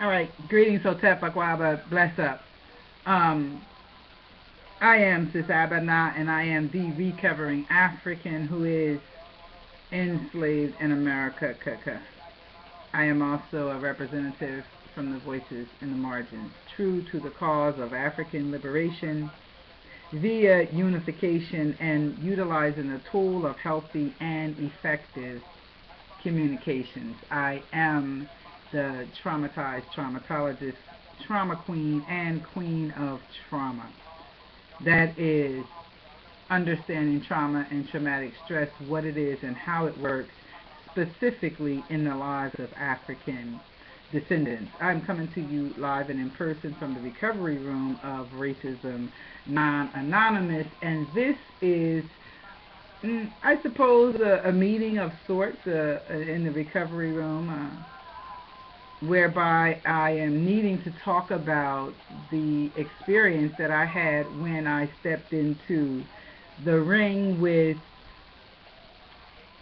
All right, greetings, Hotep Akwaba, bless up. Um, I am Sis Abena, and I am the recovering African who is enslaved in America. I am also a representative from the voices in the margins, true to the cause of African liberation via unification and utilizing the tool of healthy and effective communications. I am the traumatized traumatologist, trauma queen, and queen of trauma. That is understanding trauma and traumatic stress, what it is and how it works, specifically in the lives of African descendants. I'm coming to you live and in person from the recovery room of Racism Non-Anonymous, and this is I suppose a meeting of sorts in the recovery room, whereby I am needing to talk about the experience that I had when I stepped into the ring with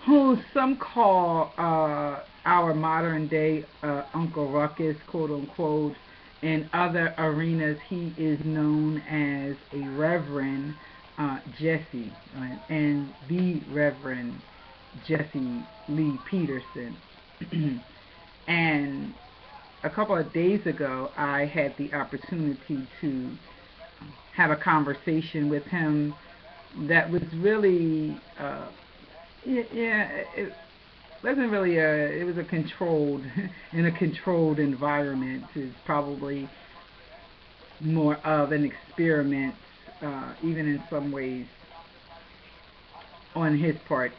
who some call our modern day Uncle Ruckus, quote unquote. In other arenas, he is known as a Reverend Jesse, and the Reverend Jesse Lee Peterson. And a couple of days ago, I had the opportunity to have a conversation with him that was really, it wasn't really it was a controlled, in a controlled environment. Is probably more of an experiment, even in some ways, on his part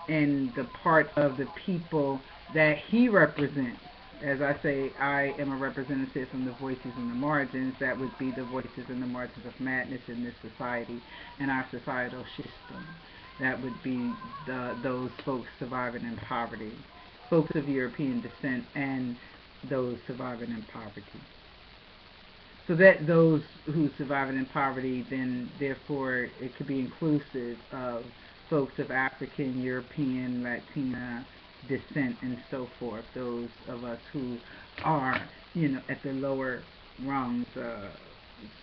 and the part of the people that he represents. As I say, I am a representative from the voices in the margins. That would be the voices in the margins of madness in this society and our societal system. That would be those folks surviving in poverty, folks of European descent, and those surviving in poverty. So that those who surviving in poverty, then therefore it could be inclusive of folks of African, European, Latina descent, and so forth. Those of us who are, at the lower rungs,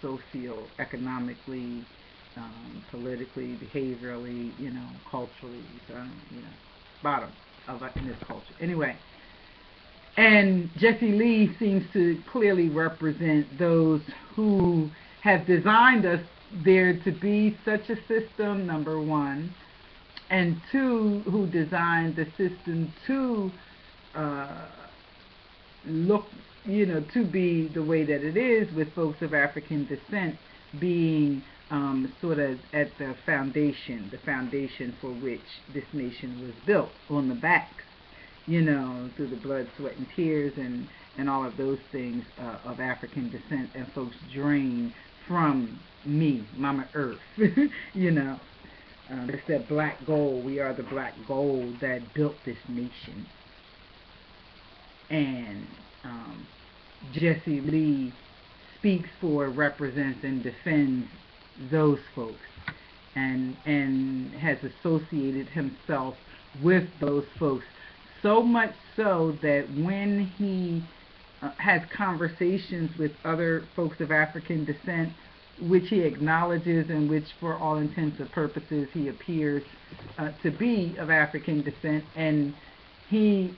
socio-economically, politically, behaviorally, culturally, bottom of in this culture. Anyway, and Jesse Lee seems to clearly represent those who have designed us there to be such a system, number one, and two, who designed the system to look, to be the way that it is, with folks of African descent being sort of at the foundation for which this nation was built, on the backs, through the blood, sweat, and tears, and all of those things of African descent, and folks drained from me, Mama Earth, It's that black gold. We are the black gold that built this nation. And Jesse Lee speaks for, represents, and defends those folks, and has associated himself with those folks, so much so that when he has conversations with other folks of African descent, which he acknowledges and which for all intents and purposes he appears to be of African descent, and he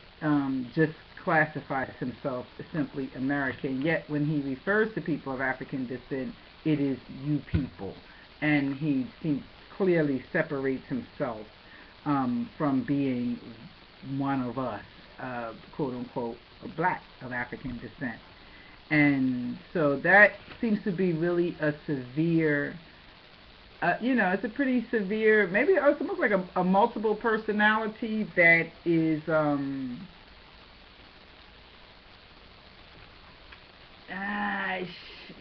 just classifies himself as simply American. Yet when he refers to people of African descent, it is you people, and he clearly separates himself from being one of us, quote unquote, black of African descent. And so that seems to be really a severe, it's a pretty severe, maybe it's almost like a multiple personality that is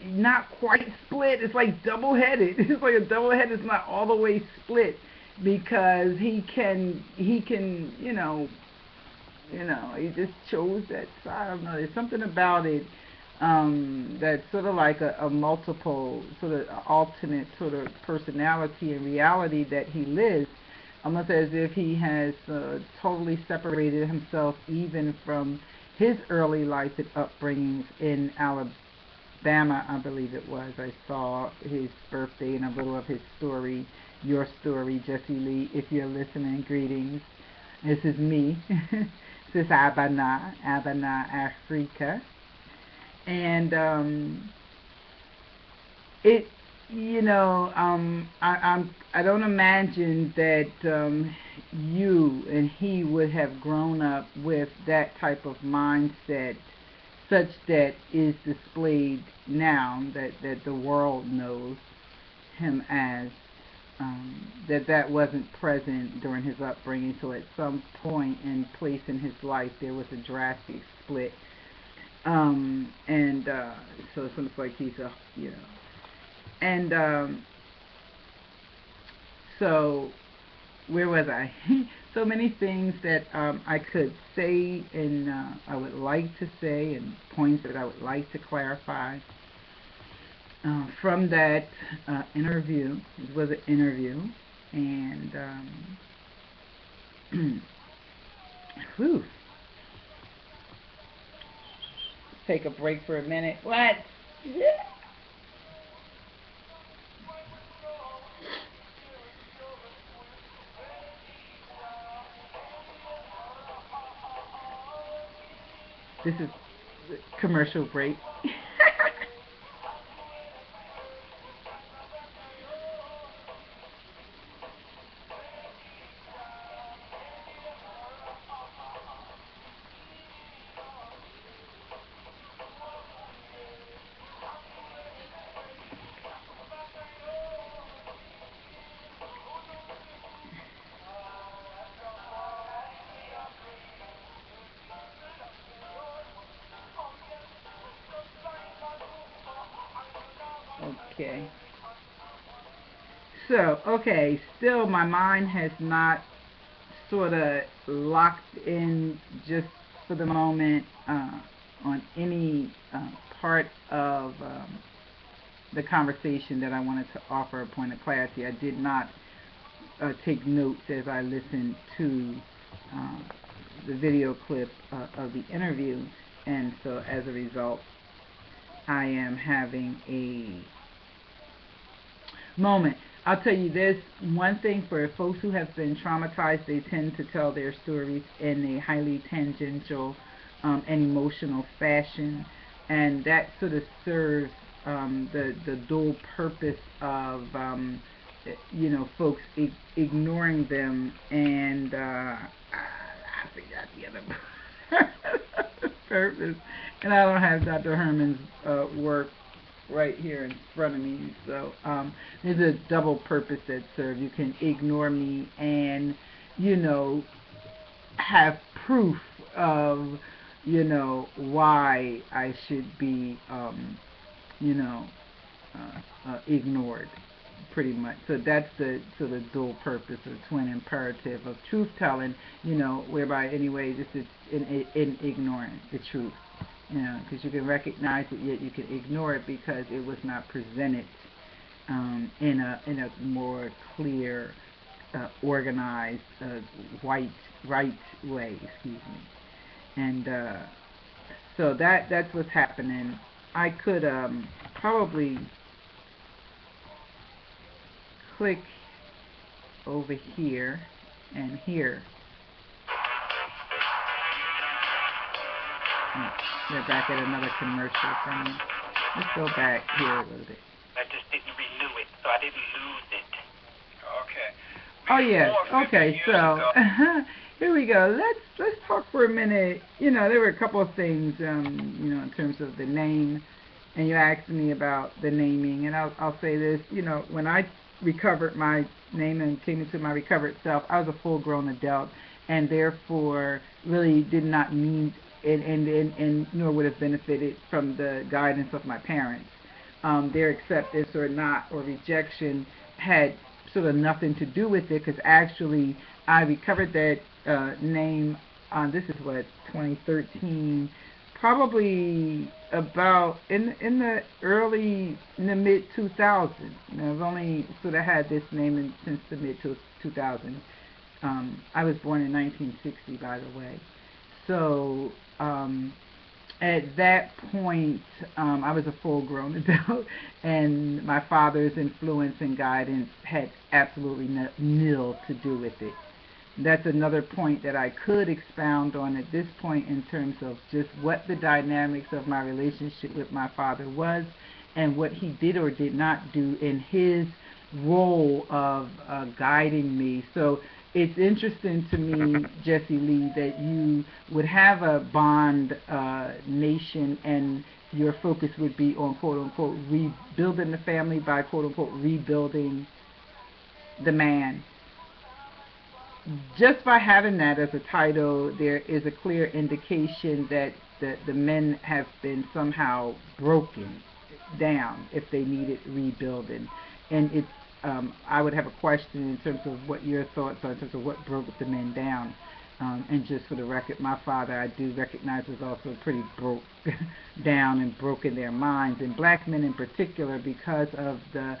not quite split. It's like double-headed. It's like a double-headed. It's not all the way split, because he can, he just chose that side. I don't know. There's something about it that's sort of like a multiple, sort of alternate sort of personality and reality that he lives, almost as if he has totally separated himself even from his early life and upbringings in Alabama, I believe it was. I saw his birthday and a little of his story, your story, Jesse Lee. If you're listening, greetings. This is me. This is Abena, Afreeka. And it, I don't imagine that you and he would have grown up with that type of mindset, such that is displayed now, that the world knows him as, that wasn't present during his upbringing. So at some point and place in his life, there was a drastic split. And so it seems like he's and so where was I? So many things that I could say, and I would like to say, and points that I would like to clarify from that interview. It was an interview, and whew. Take a break for a minute. What? Yeah. This is commercial break. Okay. So, okay, still my mind has not sort of locked in just for the moment on any part of the conversation that I wanted to offer a point of clarity. I did not take notes as I listened to the video clip of the interview, and so as a result, I am having a moment. I'll tell you this, one thing for folks who have been traumatized, they tend to tell their stories in a highly tangential and emotional fashion, and that sort of serves the dual purpose of folks ignoring them, and I forgot the other purpose, and I don't have Dr. Herman's work right here in front of me, so there's a double purpose that serves. You can ignore me and have proof of why I should be ignored, pretty much. So that's the sort of dual purpose or twin imperative of truth telling, whereby anyway this is in ignoring the truth. Because you can recognize it, yet you can ignore it because it was not presented in a more clear, organized, right way. Excuse me. And so that's what's happening. I could probably click over here and here. We're back at another commercial from me. Let's go back here a little bit. I just didn't renew it, so I didn't lose it. Okay. Oh yeah. Okay. So here we go. Let's talk for a minute. There were a couple of things, in terms of the name, and you asked me about the naming, and I'll say this. When I recovered my name and came into my recovered self, I was a full-grown adult, and therefore really did not need. And nor would have benefited from the guidance of my parents. Their acceptance or not or rejection had sort of nothing to do with it, because actually I recovered that name on, this is what, 2013, probably about in the mid 2000s. I've only sort of had this name since the mid 2000s. I was born in 1960, by the way. So at that point, I was a full-grown adult, and my father's influence and guidance had absolutely nil to do with it. That's another point that I could expound on at this point in terms of just what the dynamics of my relationship with my father was and what he did or did not do in his role of guiding me. So it's interesting to me, Jesse Lee, that you would have a bond nation and your focus would be on quote-unquote rebuilding the family by quote-unquote rebuilding the man. Just by having that as a title, there is a clear indication that the men have been somehow broken down if they needed rebuilding. And it's I would have a question in terms of what your thoughts are in terms of what broke the men down. And just for the record, my father, I do recognize, was also pretty broke down and broke in their minds. And black men in particular, because of the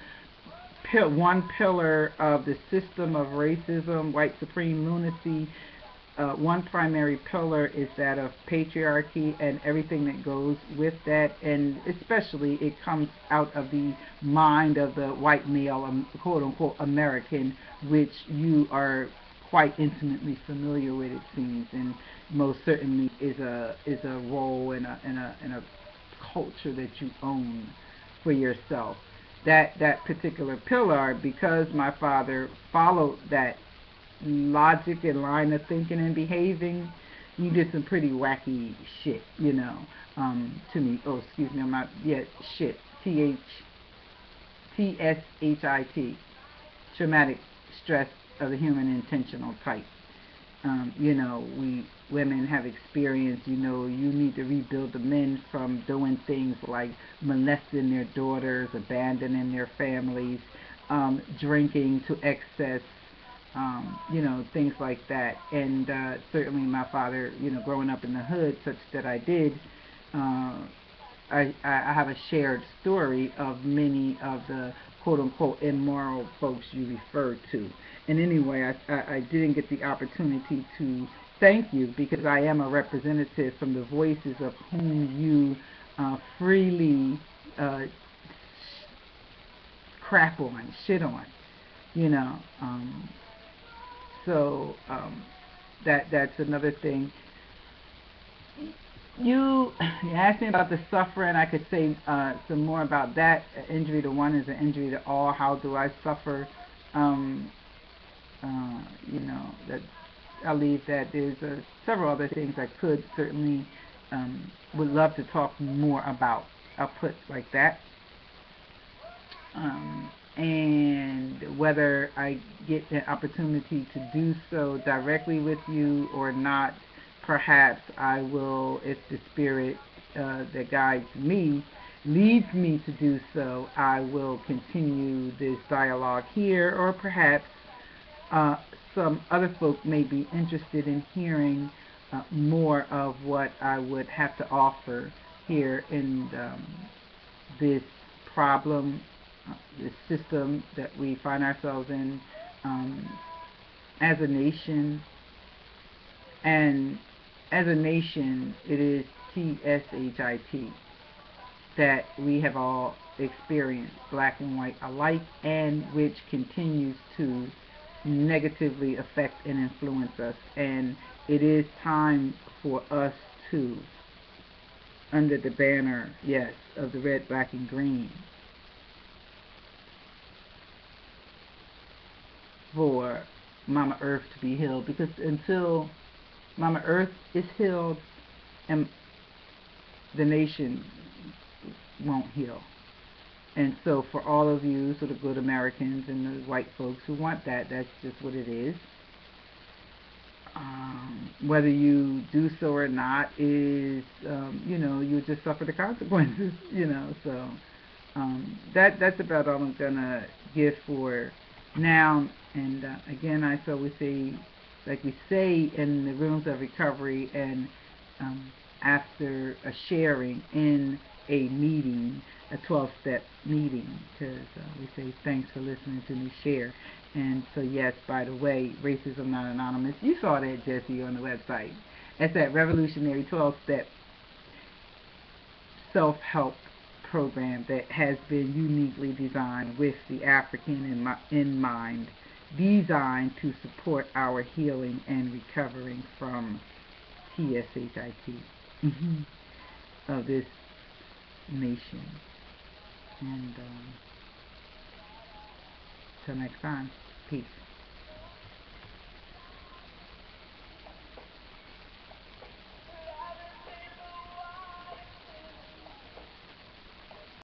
one pillar of the system of racism, white supreme lunacy. One primary pillar is that of patriarchy and everything that goes with that, and especially it comes out of the mind of the white male, quote-unquote American, which you are quite intimately familiar with, it seems, and most certainly is a role and a culture that you own for yourself. That particular pillar, because my father followed that logic and line of thinking and behaving, he did some pretty wacky shit, you know, to me. Oh, excuse me, I'm not yet shit. TSHIT, traumatic stress of the human intentional type. You know, women have experienced, you know, you need to rebuild the men from doing things like molesting their daughters, abandoning their families, drinking to excess, you know, things like that. And certainly my father, you know, growing up in the hood, such that I did, I have a shared story of many of the quote-unquote immoral folks you referred to. And anyway, I didn't get the opportunity to thank you because I am a representative from the voices of whom you freely crap on, shit on, you know. So that's another thing. You asked me about the suffering. I could say some more about that. An injury to one is an injury to all. How do I suffer? You know, that I'll leave that. There's several other things I could certainly would love to talk more about. I'll put like that. And whether I get the opportunity to do so directly with you or not, perhaps I will, if the spirit that guides me leads me to do so, I will continue this dialogue here, or perhaps some other folk may be interested in hearing more of what I would have to offer here in this problem, this system that we find ourselves in as a nation. And as a nation, it is TSHIT that we have all experienced, black and white alike, and which continues to negatively affect and influence us. And it is time for us to, under the banner, yes, of the red, black, and green, for Mama Earth to be healed, because until Mama Earth is healed, and the nation won't heal. And so for all of you sort of good Americans and the white folks who want that, that's just what it is. Whether you do so or not is, you know, you just suffer the consequences, you know. So that's about all I'm going to give for now. And again, I always say, like we say in the rooms of recovery and after a sharing in a meeting, a 12-step meeting, because we say thanks for listening to me share. And so yes, by the way, Racism Not Anonymous, you saw that, Jesse, on the website. That's that revolutionary 12-step self-help program that has been uniquely designed with the African in mind, designed to support our healing and recovering from TSHIT of this nation. And till next time, peace.